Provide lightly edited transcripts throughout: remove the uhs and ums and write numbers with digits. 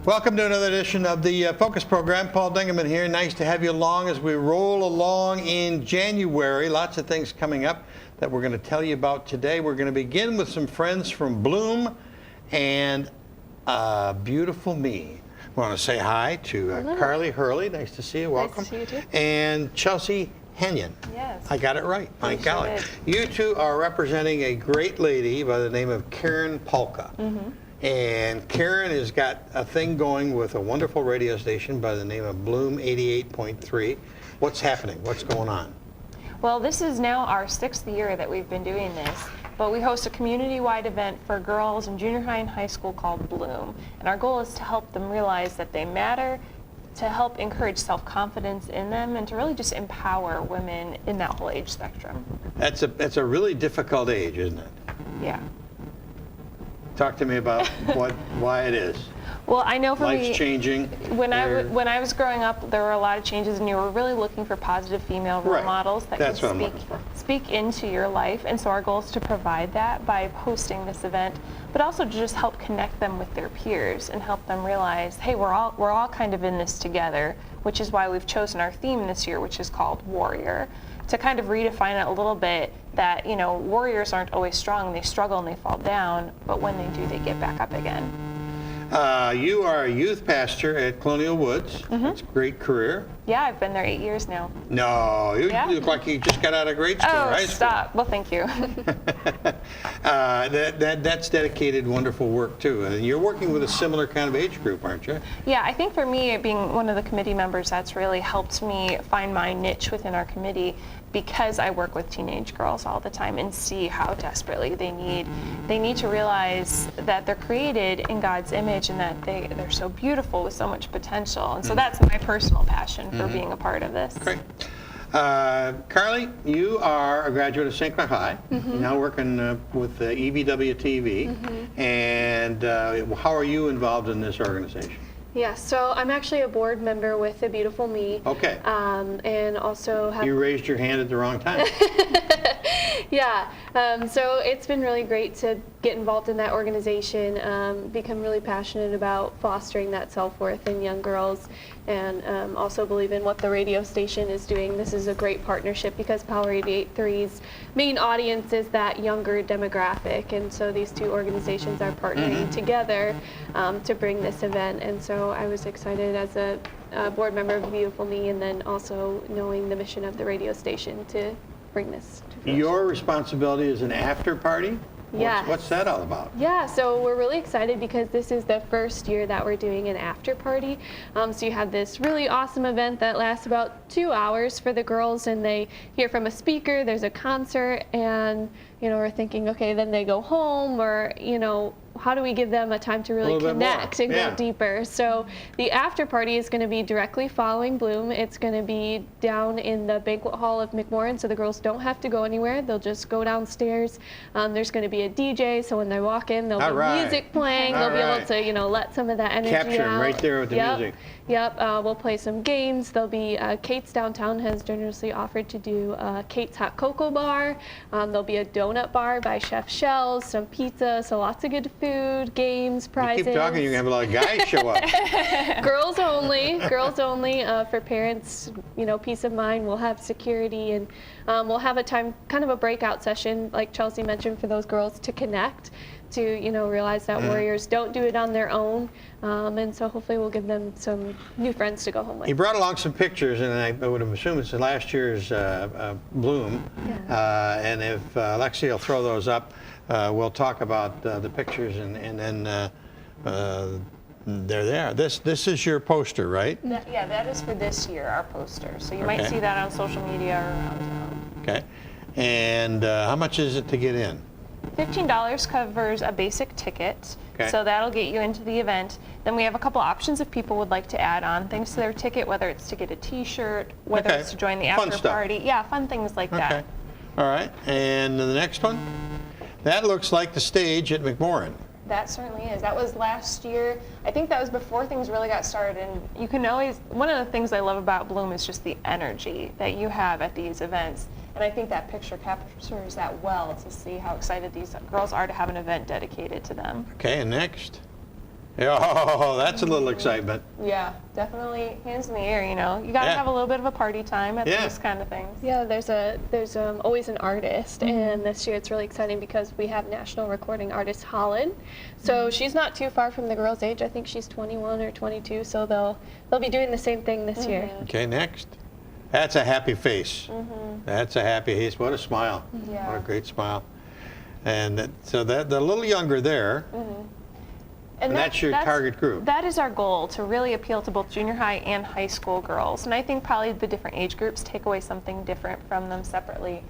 Welcome to another edition of the Focus Program. Paul Dingerman here. Nice to have you along as we roll along in January. Lots of things coming up that we're going to tell you about today. We're going to begin with some friends from Bloom and Beautiful Me. We want to say hi to Carly Hurley. Nice to see you. Welcome. Nice to see you too. And Chelsea Henyon. Yes. I got it right. My golly. You two are representing a great lady by the name of Karen Polka. And Karen has got a thing going with a wonderful radio station by the name of Bloom 88.3. What's happening? What's going on? Well, this is now our 6th year that we've been doing this, but we host a community-wide event for girls in junior high and high school called Bloom. And our goal is to help them realize that they matter, to help encourage self-confidence in them, and to really just empower women in that whole age spectrum. That's a really difficult age, isn't it? Yeah. Talk to me about why it is. Well, I know for me, life's changing. When I was growing up, there were a lot of changes, and you were really looking for positive female role models that could speak into your life. And so our goal is to provide that by hosting this event, but also to just help connect them with their peers and help them realize, hey, we're all kind of in this together, which is why we've chosen our theme this year, which is called Warrior, to kind of redefine it a little bit that, you know, warriors aren't always strong. They struggle and they fall down, but when they do, they get back up again. You are a youth pastor at Colonial Woods. It's a great career. Yeah, I've been there 8 years now. No, you look like you just got out of grade school, high school. Stop. Well, thank you. That's dedicated, wonderful work, too. And you're working with a similar kind of age group, aren't you? Yeah, I think for me, being one of the committee members, that's really helped me find my niche within our committee, because I work with teenage girls all the time and see how desperately they need to realize that they're created in God's image and that they're so beautiful with so much potential. And so that's my personal passion for being a part of this. Great. Carly, you are a graduate of St. Clair High, now working with EBW TV. And how are you involved in this organization? Yeah, so I'm actually a board member with the Beautiful Me. Okay. And also have... You raised your hand at the wrong time. Yeah, so it's been really great to get involved in that organization, become really passionate about fostering that self-worth in young girls, and also believe in what the radio station is doing. This is a great partnership because Power 88.3's main audience is that younger demographic, and so these two organizations are partnering together to bring this event. And so I was excited as a board member of Beautiful Me, and then also knowing the mission of the radio station to bring this to fruition. Your responsibility is an after party? Yes. What's that all about? Yeah, so we're really excited because this is the first year that we're doing an after party. So you have this really awesome event that lasts about 2 hours for the girls, and they hear from a speaker, there's a concert, and we're thinking, okay, then they go home, or how do we give them a time to really connect and go deeper? So the after party is going to be directly following Bloom. It's going to be down in the banquet hall of McMorran, so the girls don't have to go anywhere. They'll just go downstairs. There's going to be a DJ, so when they walk in, there'll be music playing. They'll be able to, let some of that energy capture out. right there with the music. Yep, we'll play some games. There'll be, Kate's Downtown has generously offered to do Kate's Hot Cocoa Bar. There'll be a donut bar by Chef Shell's, some pizza, so lots of good food, games, prizes. You keep talking, you're going to have a lot of guys show up. Girls only, for parents, peace of mind. We'll have security, and we'll have a time, kind of a breakout session, like Chelsea mentioned, for those girls to connect, to realize that warriors don't do it on their own, and so hopefully we'll give them some new friends to go home with. You brought along some pictures, and I would assume it's last year's Bloom. And if Lexi will throw those up, we'll talk about the pictures, and then they're there. This is your poster, right? That is for this year, our poster. So you might see that on social media or around town. Okay. And how much is it to get in? $15 covers a basic ticket, so that'll get you into the event. Then we have a couple options if people would like to add on things to their ticket, whether it's to get a T-shirt, whether it's to join the after party. Yeah, fun things like that. All right, and the next one? That looks like the stage at McMorran. That certainly is. That was last year. I think that was before things really got started. And you can always, one of the things I love about Bloom is just the energy that you have at these events. And I think that picture captures that well, to see how excited these girls are to have an event dedicated to them. Okay, and next? Oh, that's a little excitement. Yeah, definitely hands in the air, you know. You got to have a little bit of a party time at these kind of things. Yeah, there's always an artist, and this year it's really exciting because we have national recording artist Holland. So she's not too far from the girls' age. I think she's 21 or 22, so they'll be doing the same thing this year. Okay, next. That's a happy face. That's a happy face. What a smile. Yeah. What a great smile. And so they're a little younger there. And that's your target group. That is our goal, to really appeal to both junior high and high school girls. And I think probably the different age groups take away something different from them separately.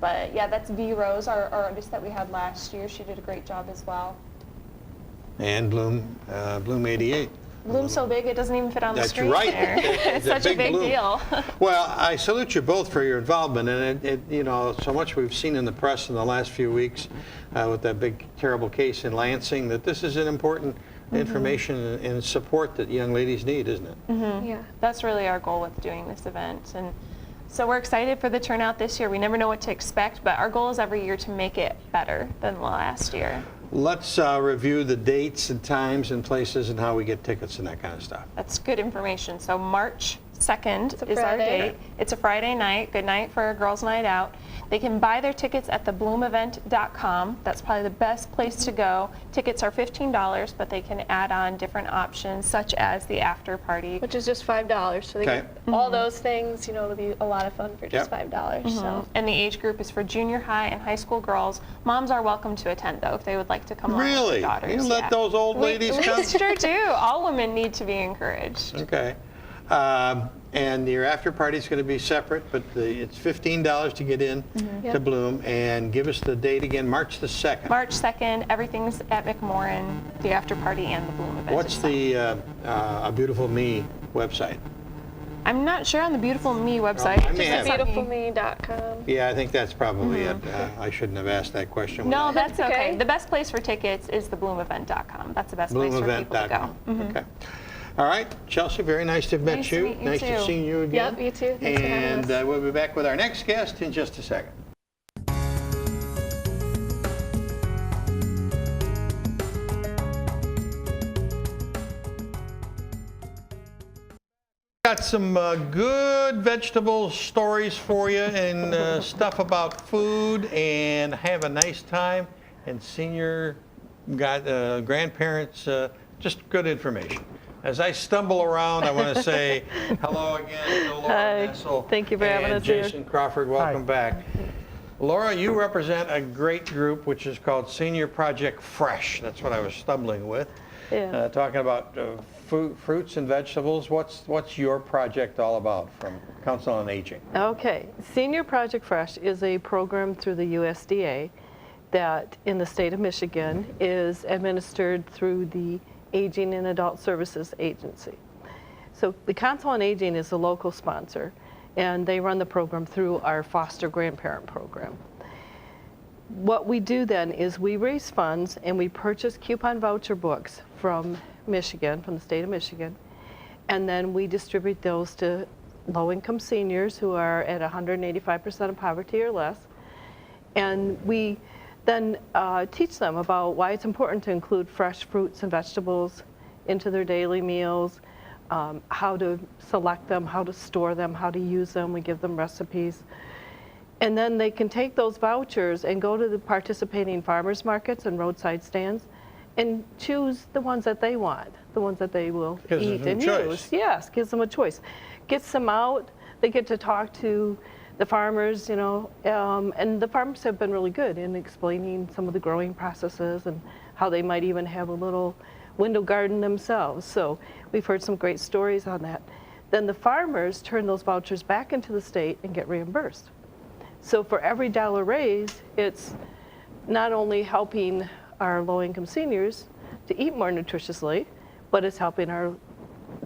But yeah, that's V Rose, our artist that we had last year. She did a great job as well. And Bloom 88. Bloom's so big it doesn't even fit on the screen. That's right. There. It's such a big deal. Well, I salute you both for your involvement, and it you know, so much we've seen in the press in the last few weeks with that big terrible case in Lansing, that this is an important information and support that young ladies need, isn't it? Yeah. That's really our goal with doing this event. And so we're excited for the turnout this year. We never know what to expect, but our goal is every year to make it better than last year. Let's review the dates and times and places and how we get tickets and that kind of stuff. That's good information. So March 2nd is our Friday. date. It's a Friday night, good night for a girls' night out. They can buy their tickets at thebloomevent.com. That's probably the best place to go. Tickets are $15, but they can add on different options such as the after party. Which is just $5. So they get all those things, you know, it'll be a lot of fun for just $5. So. And the age group is for junior high and high school girls. Moms are welcome to attend, though, if they would like to come along with their daughters. You let those old ladies come? We sure do. All women need to be encouraged. Okay. And your after party is going to be separate, but it's $15 to get in to Bloom. And give us the date again, March the 2nd. March 2nd, everything's at McMorran, the after party and the Bloom event. What's the A Beautiful Me website? I'm not sure on the Beautiful Me website. Just Beautifulme.com. Yeah, I think that's probably it. I shouldn't have asked that question. No, that's okay. The best place for tickets is the bloomevent.com. That's the best place for people to go. Okay. All right, Chelsea, very nice to have met you. Nice to meet you Nice to too. see you again. Yep, you too. Thanks for having us. And we'll be back with our next guest in just a second. Got some good vegetable stories for you and stuff about food, and have a nice time, and senior grandparents, just good information. As I stumble around, I want to say hello again to Laura Nessel. Thank you for having us here. Jason Crawford, welcome back. Laura, you represent a great group which is called Senior Project Fresh. That's what I was stumbling with. Yeah. Talking about fruits and vegetables. What's your project all about from Council on Aging? Okay. Senior Project Fresh is a program through the USDA that in the state of Michigan is administered through the Aging and Adult Services Agency. So the Council on Aging is a local sponsor, and they run the program through our foster grandparent program. What we do then is we raise funds and we purchase coupon voucher books from Michigan, from the state of Michigan, and then we distribute those to low-income seniors who are at 185% of poverty or less. And we then teach them about why it's important to include fresh fruits and vegetables into their daily meals, how to select them, how to store them, how to use them. We give them recipes. And then they can take those vouchers and go to the participating farmers markets and roadside stands and choose the ones that they want, the ones that they will eat and use. Yes, gives them a choice. Gets them out. They get to talk to the farmers, you know, and the farmers have been really good in explaining some of the growing processes and how they might even have a little window garden themselves. So we've heard some great stories on that. Then the farmers turn those vouchers back into the state and get reimbursed. So for every dollar raised, it's not only helping our low-income seniors to eat more nutritiously, but it's helping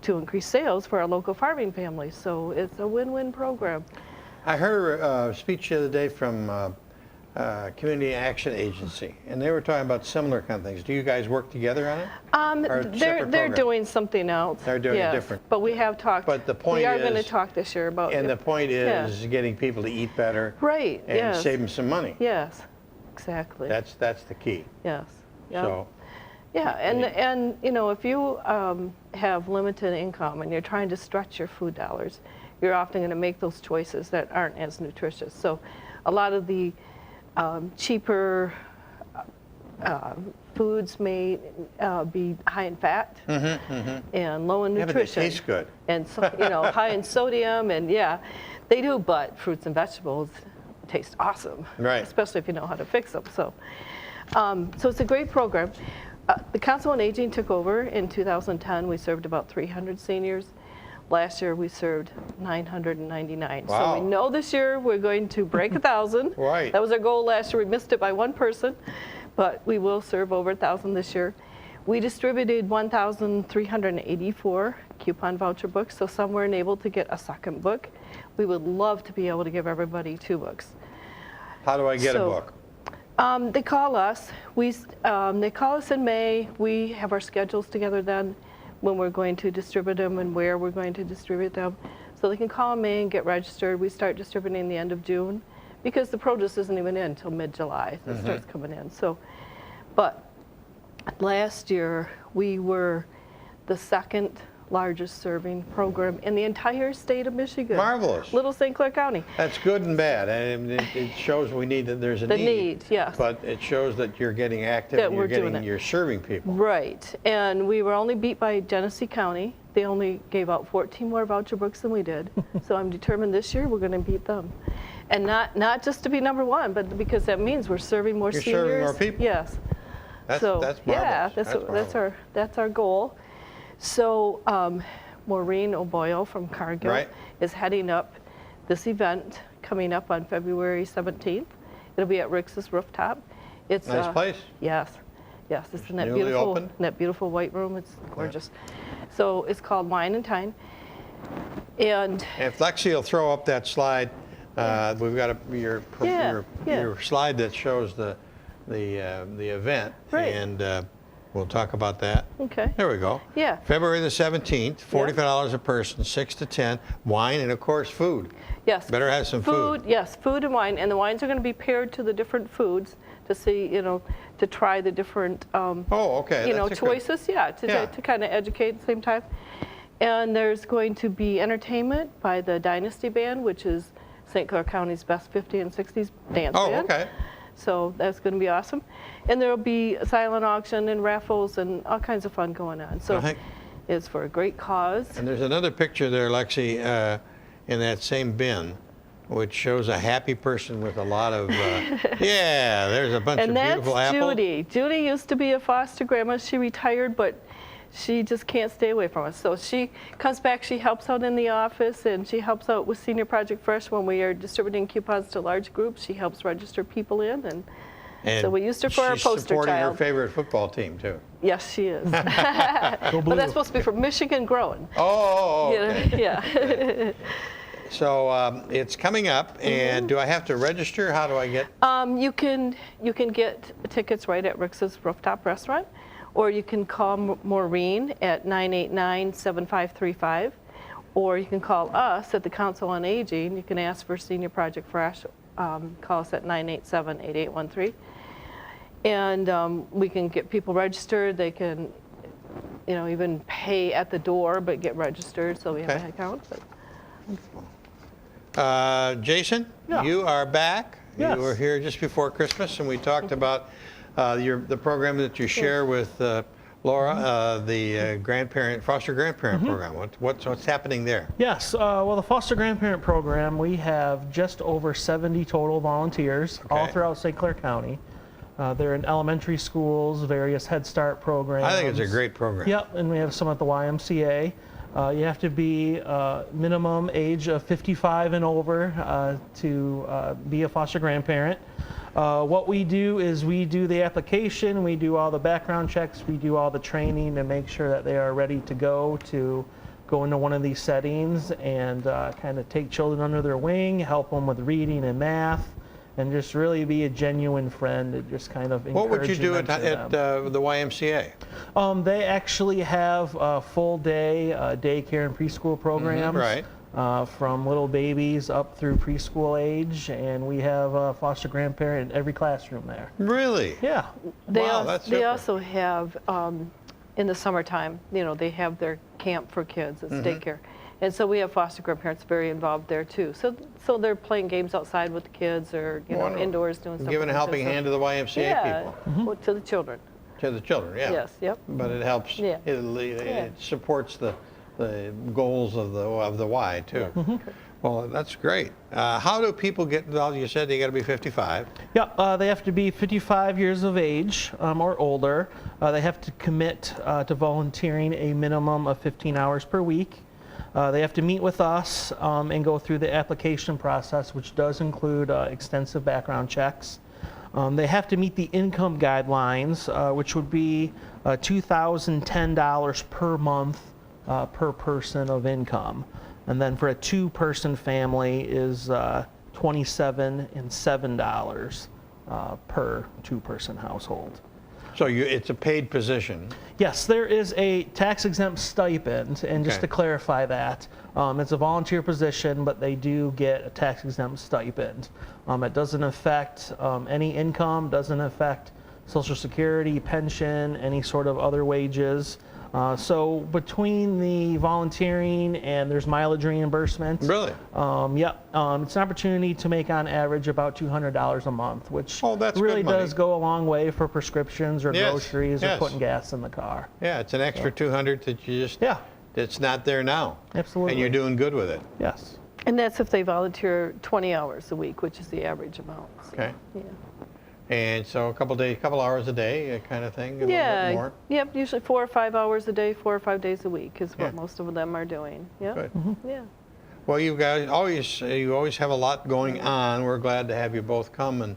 to increase sales for our local farming families. So it's a win-win program. I heard a speech the other day from Community Action Agency, and they were talking about similar kind of things. Do you guys work together on it? They're doing something else. They're doing it different. But we have talked. But the point we are is, going to talk this year about. And the point is getting people to eat better. Right. And save them some money. Yes. Exactly. That's the key. Yes. Yep. So. Yeah, and you know, if you have limited income and you're trying to stretch your food dollars, you're often going to make those choices that aren't as nutritious. So a lot of the cheaper foods may be high in fat and low in nutrition. Yeah, but they taste good. And so, you know, high in sodium, and yeah, they do. But fruits and vegetables taste awesome, right? Especially if you know how to fix them. So, so it's a great program. The Council on Aging took over in 2010. We served about 300 seniors. Last year we served 999. Wow. So we know this year we're going to break 1,000. Right. That was our goal last year. We missed it by one person, but we will serve over 1,000 this year. We distributed 1,384 coupon voucher books, so some weren't able to get a second book. We would love to be able to give everybody 2 books. How do I get a book? They call us. They call us in May. We have our schedules together then, when we're going to distribute them and where we're going to distribute them. So they can call in May and get registered. We start distributing the end of June because the produce isn't even in until mid-July. It starts coming in. So, but last year we were the second largest serving program in the entire state of Michigan. Marvelous. Little St. Clair County. That's good and bad. And it shows we need that there's a The need. need, yes. But it shows that you're getting active That and we're doing it. you're serving people. Right, and we were only beat by Genesee County. They only gave out 14 more voucher books than we did. So I'm determined this year we're going to beat them. And not just to be number one, but because that means we're serving more seniors. You're serving more people. Yes. That's So yeah, marvelous. that's our goal. So Maureen O'Boyle from Cargill is heading up this event coming up on February 17th. It'll be at Rick's Rooftop. It's nice place. Yes, yes. It's in that newly open. beautiful white room. It's gorgeous. So it's called Wine and Time. And if Lexi will throw up that slide, we've got your slide that shows the event, and we'll talk about that. Okay. There we go. Yeah. February the 17th, $45 a person, 6 to 10, wine, and of course food. Yes. Better have some food. Yes, food and wine, and the wines are going to be paired to the different foods to see, you know, to try the different, choices. Yeah, to kind of educate at the same time. And there's going to be entertainment by the Dynasty Band, which is St. Clair County's best 50s and 60s dance band. Oh, okay. So that's going to be awesome. And there will be a silent auction and raffles and all kinds of fun going on. So it's for a great cause. And there's another picture there, Lexi, in that same bin, which shows a happy person with a lot of, there's a bunch of beautiful apples. And that's Judy. Judy used to be a foster grandma. She retired, but she just can't stay away from us. So she comes back, she helps out in the office, and she helps out with Senior Project Fresh when we are distributing coupons to large groups. She helps register people in, and so we used her for our poster child. She's supporting her favorite football team, too. Yes, she is. But that's supposed to be for Michigan growing. Oh, okay. Yeah. So it's coming up, and do I have to register? How do I get? You can get tickets right at Rick's Rooftop Restaurant, or you can call Maureen at 989-7535, or you can call us at the Council on Aging. You can ask for Senior Project Fresh. Call us at 987-8813, and we can get people registered. They can, even pay at the door, but get registered, so we have a head count. Jason, you are back. Yes. You were here just before Christmas, and we talked about the program that you share with Laura, the foster grandparent program. What's happening there? Yes, well, the foster grandparent program, we have just over 70 total volunteers all throughout St. Clair County. They're in elementary schools, various Head Start programs. I think it's a great program. Yep, and we have some at the YMCA. You have to be minimum age of 55 and over to be a foster grandparent. What we do is we do the application, we do all the background checks, we do all the training to make sure that they are ready to go into one of these settings and kind of take children under their wing, help them with reading and math, and just really be a genuine friend and just kind of encourage them. What would you do at the YMCA? They actually have a full day daycare and preschool programs. Right. from little babies up through preschool age, and we have a foster grandparent in every classroom there. Really? Yeah. Wow, that's They super. also have, in the summertime, they have their camp for kids, it's daycare. And so we have foster grandparents very involved there too. So they're playing games outside with the kids, or Wonderful. indoors doing stuff. Giving a with the helping kids. hand to the YMCA Yeah, people. well, to the children. To the children, yeah. Yes, yep. But it helps, Yeah. it supports the goals of the Y too. Well, that's great. How do people get involved? You said they got to be 55. Yeah, they have to be 55 years of age or older. They have to commit to volunteering a minimum of 15 hours per week. They have to meet with us and go through the application process, which does include extensive background checks. They have to meet the income guidelines, which would be $2,010 per month per person of income. And then for a two-person family is $27 and $7 per two-person household. So it's a paid position. Yes, there is a tax-exempt stipend, and just Okay. to clarify that, it's a volunteer position, but they do get a tax-exempt stipend. It doesn't affect any income, doesn't affect Social Security, pension, any sort of other wages. So between the volunteering and there's mileage reimbursement. Really? It's an opportunity to make on average about $200 a month, which That's really good money. does go a long way for prescriptions or Yes, groceries yes. or putting gas in the car. Yeah, it's an extra 200 that you just, Yeah, it's not there now. absolutely. And you're doing good with it. Yes. And that's if they volunteer 20 hours a week, which is the average amount. So, Okay. Yeah. And so a couple hours a day kind of thing, a little bit Yeah. more. Yep. Usually 4 or 5 hours a day, 4 or 5 days a week is what Yeah. most of them are doing. Yeah. Good. Yeah. Well, you guys you always have a lot going on. We're glad to have you both come and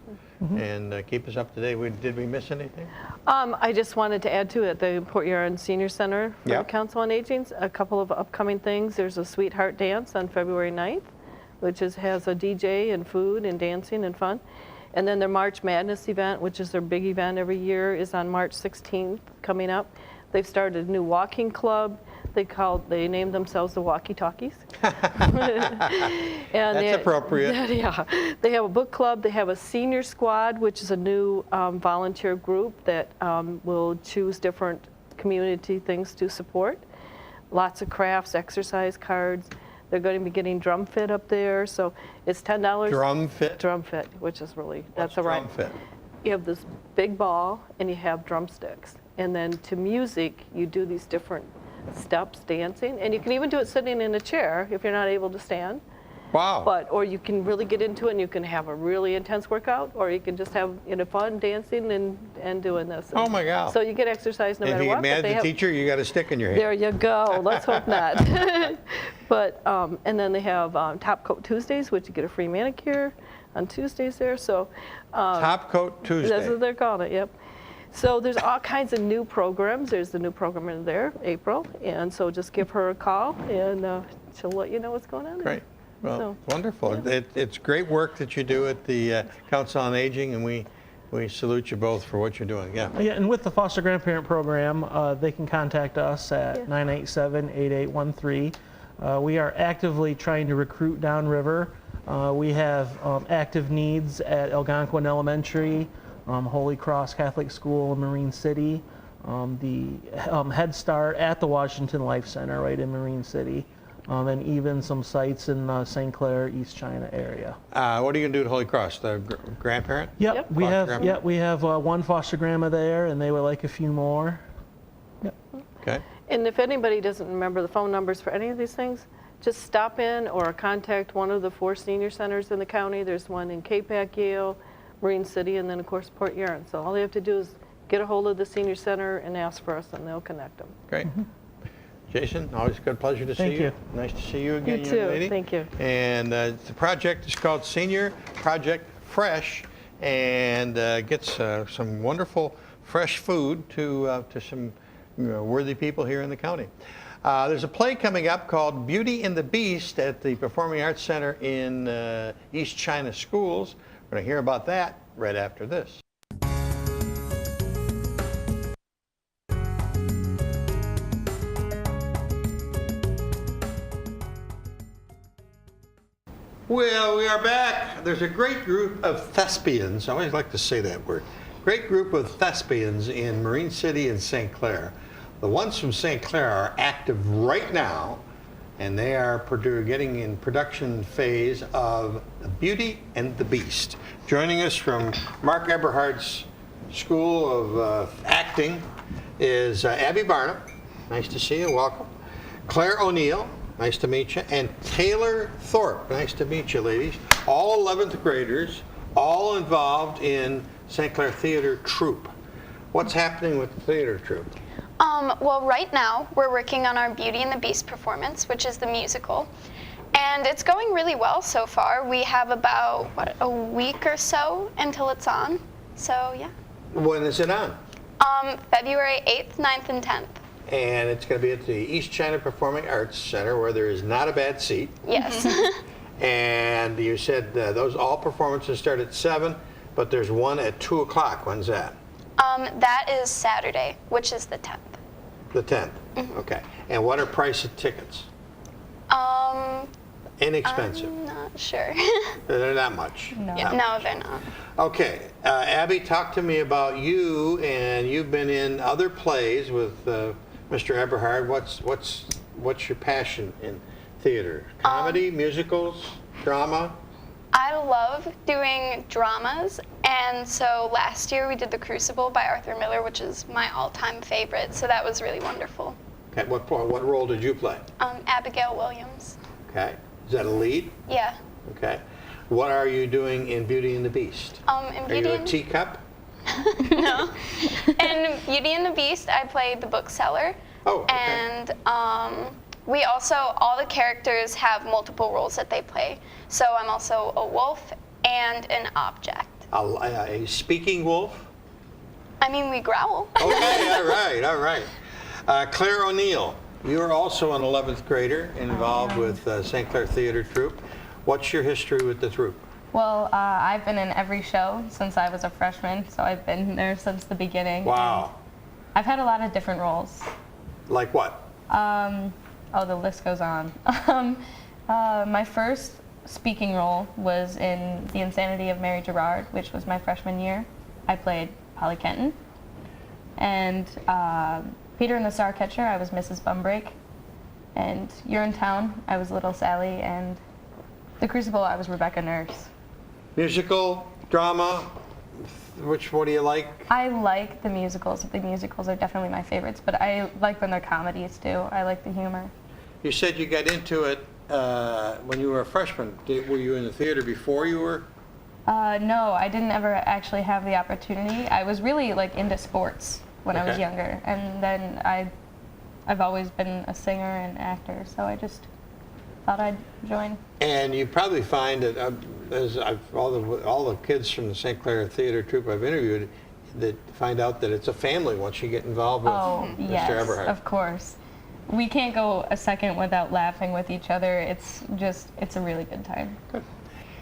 keep us up to date. Did we miss anything? I just wanted to add to it the Port Huron Senior Center for Yep. the Council on Aging. A couple of upcoming things. There's a Sweetheart Dance on February 9th, which has a DJ and food and dancing and fun. And then their March Madness event, which is their big event every year, is on March 16th coming up. They've started a new walking club. They named themselves the Walkie Talkies. That's appropriate. Yeah. They have a book club. They have a senior squad, which is a new volunteer group that will choose different community things to support. Lots of crafts, exercise cards. They're going to be getting drum fit up there, so it's $10. Drum fit? Drum fit, which is really, What's that's a right. drum fit? You have this big ball and you have drumsticks. And then to music, you do these different steps, dancing. And you can even do it sitting in a chair if you're not able to stand. Wow. Or you can really get into it and you can have a really intense workout, or you can just have fun dancing and doing this. Oh my God. So you get exercise no If matter you what. get mad but at the teacher, you got a stick in your hand. there you go. Let's hope not. But and then they have Top Coat Tuesdays, which you get a free manicure on Tuesdays there. So Top Coat Tuesday. that's what they're calling it. Yep. So there's all kinds of new programs. There's the new program in there, April, and so just give her a call and she'll let you know what's going on. Great. Well, So, wonderful. yeah. It's great work that you do at the Council on Aging, and we salute you both for what you're doing. Yeah. Yeah, and with the foster grandparent program, they can contact us at Yeah. 987-8813. We are actively trying to recruit downriver. We have active needs at Algonquin Elementary, Holy Cross Catholic School in Marine City, the Head Start at the Washington Life Center right in Marine City, and even some sites in St. Clair, East China area. What are you going to do at Holy Cross? The grandparent? Yep, Yep. we Foster have grandma? we have one foster grandma there, and they would like a few more. Yep. Okay. And if anybody doesn't remember the phone numbers for any of these things, just stop in or contact one of the 4 senior centers in the county. There's one in Capac, Yale, Marine City, and then of course Port Huron. So all they have to do is get a hold of the senior center and ask for us, and they'll connect them. Great. Jason, always a good pleasure to see Thank you. you. Nice to see you again, You young too. lady. Thank you. And the project is called Senior Project Fresh, and gets some wonderful fresh food to some worthy people here in the county. There's a play coming up called Beauty and the Beast at the Performing Arts Center in East China Schools. We're going to hear about that right after this. Well, we are back. There's a great group of thespians. I always like to say that word. Great group of thespians in Marine City and St. Clair. The ones from St. Clair are active right now, and they are getting in production phase of Beauty and the Beast. Joining us from Mark Eberhard's School of Acting is Abby Barnum. Nice to see you. Welcome. Claire O'Neill. Nice to meet you. And Taylor Thorpe. Nice to meet you, ladies. All 11th graders, all involved in St. Clair Theater Troupe. What's happening with the theater troupe? Well, right now, we're working on our Beauty and the Beast performance, which is the musical. And it's going really well so far. We have about, a week or so until it's on. So, yeah. When is it on? February 8th, 9th, and 10th. And it's going to be at the East China Performing Arts Center, where there is not a bad seat. Yes. And you said those all performances start at 7, but there's one at 2 o'clock. When's that? That is Saturday, which is the 10th. The 10th. Okay. And what are price of tickets? Inexpensive. I'm not sure. They're not much. No. No, they're not. Okay. Abby, talk to me about you, and you've been in other plays with Mr. Eberhard. What's your passion in theater? Comedy, musicals, drama? I love doing dramas, and so last year we did The Crucible by Arthur Miller, which is my all-time favorite, so that was really wonderful. Okay. What role did you play? Abigail Williams. Okay. Is that a lead? Yeah. Okay. What are you doing in Beauty and the Beast? In Are Beauty you a and teacup? No. In Beauty and the Beast, I played the bookseller. Oh, okay. And we also, all the characters have multiple roles that they play. So I'm also a wolf and an object. A speaking wolf? I mean, we growl. Okay, all right. Claire O'Neill, you are also an 11th grader involved with St. Clair Theater Troupe. What's your history with the troupe? Well, I've been in every show since I was a freshman, so I've been there since the beginning. Wow. I've had a lot of different roles. Like what? The list goes on. My first speaking role was in The Insanity of Mary Gerard, which was my freshman year. I played Polly Kenton. And Peter and the Starcatcher, I was Mrs. Bumbrake. And You're in Town, I was Little Sally. And The Crucible, I was Rebecca Nurse. Musical, drama, what do you like? I like the musicals. The musicals are definitely my favorites, but I like when they're comedies too. I like the humor. You said you got into it when you were a freshman. Were you in the theater before you were? No, I didn't ever actually have the opportunity. I was really into sports when I was younger, and then I've always been a singer and actor, so I just thought I'd join. And you probably find that all the kids from the St. Clair Theater Troupe I've interviewed, that find out that it's a family once you get involved with Mr. Yes, Eberhard. of course. We can't go a second without laughing with each other. It's a really good time. Good.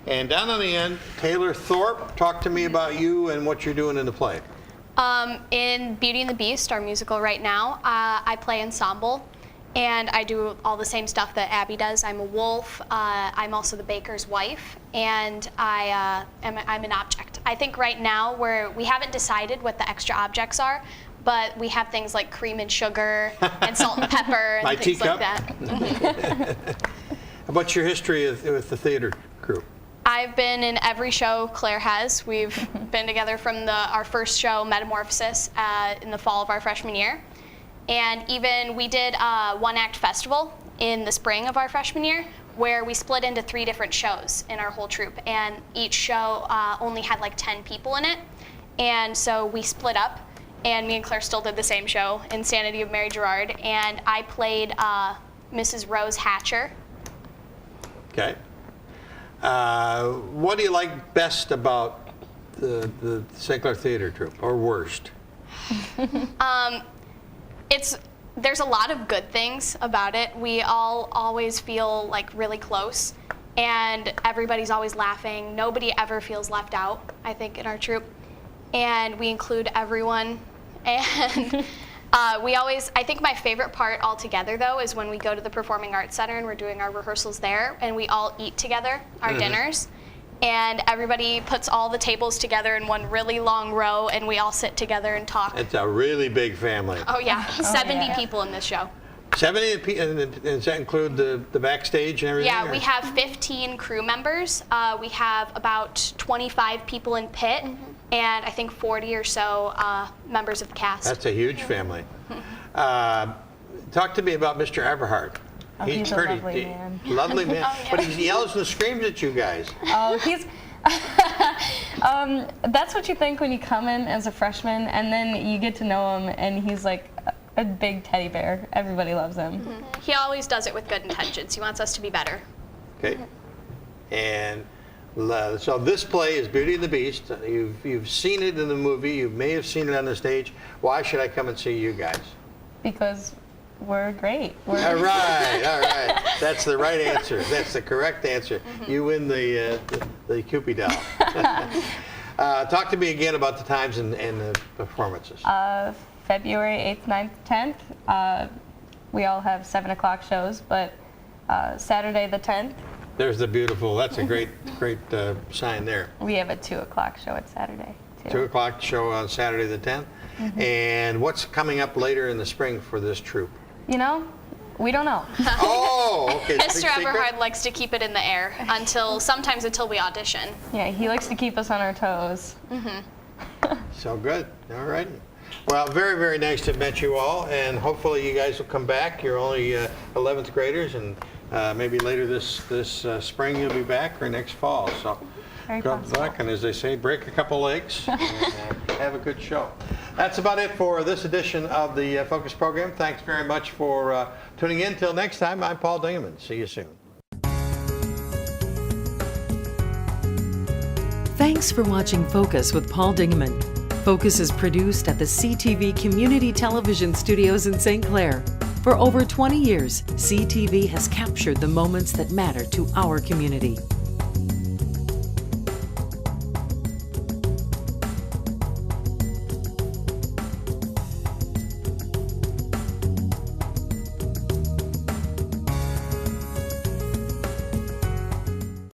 And down on the end, Taylor Thorpe, talk to me about you and what you're doing in the play. In Beauty and the Beast, our musical right now, I play ensemble, and I do all the same stuff that Abby does. I'm a wolf. I'm also the baker's wife, and I'm an object. I think right now we haven't decided what the extra objects are, but we have things like cream and sugar and salt and pepper and things like that. What's your history with the theater group? I've been in every show Claire has. We've been together from our first show, Metamorphosis, in the fall of our freshman year. And even we did a one-act festival in the spring of our freshman year where we split into 3 different shows in our whole troupe. And each show only had 10 people in it. And so we split up, and me and Claire still did the same show, Insanity of Mary Gerard. And I played Mrs. Rose Hatcher. Okay. What do you like best about the St. Clair Theater Troupe, or worst? There's a lot of good things about it. We all always feel really close, and everybody's always laughing. Nobody ever feels left out, I think, in our troupe. And we include everyone. And I think my favorite part altogether, though, is when we go to the Performing Arts Center and we're doing our rehearsals there, and we all eat together, our dinners, and everybody puts all the tables together in one really long row, and we all sit together and talk. It's a really big family. Oh, yeah. 70 people in this show. 70 people, and does that include the backstage and everything? Yeah, we have 15 crew members. We have about 25 people in pit, and I think 40 or so members of the cast. That's a huge family. Talk to me about Mr. Everhart. Oh, he's a lovely man. Lovely man. But he yells and screams at you guys. Oh, he's. That's what you think when you come in as a freshman, and then you get to know him, and he's like a big teddy bear. Everybody loves him. He always does it with good intentions. He wants us to be better. Okay. And so this play is Beauty and the Beast. You've seen it in the movie. You may have seen it on the stage. Why should I come and see you guys? Because we're great. All right. That's the right answer. That's the correct answer. You win the Cupid doll. Talk to me again about the times and the performances. February 8th, 9th, 10th. We all have 7 o'clock shows, but Saturday the 10th. There's the beautiful, that's a great sign there. We have a 2 o'clock show at Saturday, too. 2 o'clock show on Saturday the 10th. And what's coming up later in the spring for this troupe? You know, we don't know. Oh, okay. Mr. Everhard likes to keep it in the air sometimes until we audition. Yeah, he likes to keep us on our toes. So good. All right. Well, very, very nice to have met you all, and hopefully you guys will come back. You're only 11th graders, and maybe later this spring you'll be back, or next fall. So good luck, and as they say, break a couple legs and have a good show. That's about it for this edition of the Focus program. Thanks very much for tuning in. Till next time, I'm Paul Dingeman. See you soon. Thanks for watching Focus with Paul Dingeman. Focus is produced at the CTV Community Television Studios in St. Clair. For over 20 years, CTV has captured the moments that matter to our community.